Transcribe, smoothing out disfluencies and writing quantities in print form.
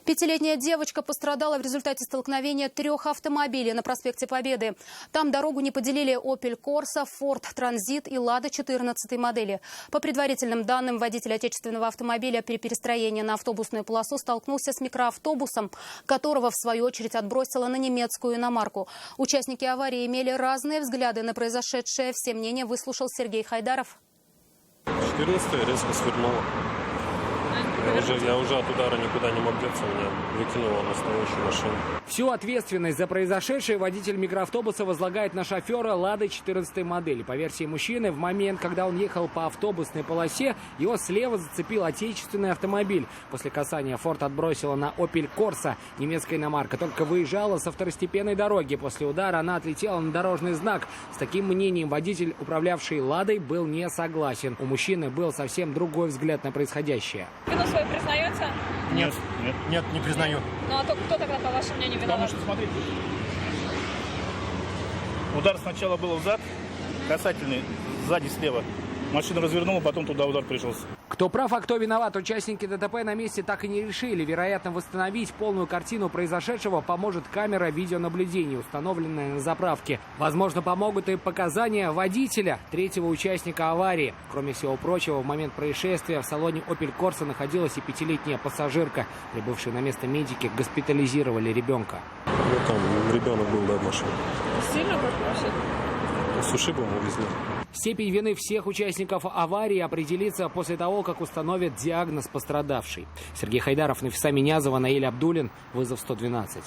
Пятилетняя девочка пострадала в результате столкновения 3 автомобилей на проспекте Победы. Там дорогу не поделили Opel Corsa, Ford Transit и Lada 14 модели. По предварительным данным, водитель отечественного автомобиля при перестроении на автобусную полосу столкнулся с микроавтобусом, которого в свою очередь отбросило на немецкую иномарку. Участники аварии имели разные взгляды на произошедшее. Все мнения выслушал Сергей Хайдаров. 14-я резко свернула. Я уже от удара никуда не мог деться, меня выкинуло на стоящую машину. Всю ответственность за произошедшее водитель микроавтобуса возлагает на шофера Лады 14 модели. По версии мужчины, в момент, когда он ехал по автобусной полосе, его слева зацепил отечественный автомобиль. После касания Ford отбросила на Opel Corsa. Немецкая иномарка только выезжала со второстепенной дороги. После удара она отлетела на дорожный знак. С таким мнением водитель, управлявший Ладой, был не согласен. У мужчины был совсем другой взгляд на происходящее. Вину свою признаете? Нет, не признаю. Ну а то кто тогда, по вашему мнению, Потому виноват? что, смотрите, удар сначала был в зад, касательный, сзади слева. Машина развернула, потом туда удар пришелся. Кто прав, а кто виноват, участники ДТП на месте так и не решили. Вероятно, восстановить полную картину произошедшего поможет камера видеонаблюдения, установленная на заправке. Возможно, помогут и показания водителя, третьего участника аварии. Кроме всего прочего, в момент происшествия в салоне Opel Corsa находилась и пятилетняя пассажирка. Прибывшие на место медики госпитализировали ребенка. Ну, там ребенок был, да, в машине. Сильно как вообще? С ушибом увезли. Степень вины всех участников аварии определится после того, как установят диагноз пострадавшей. Сергей Хайдаров, Нафиса Минязова, Наиль Абдуллин. Вызов 112.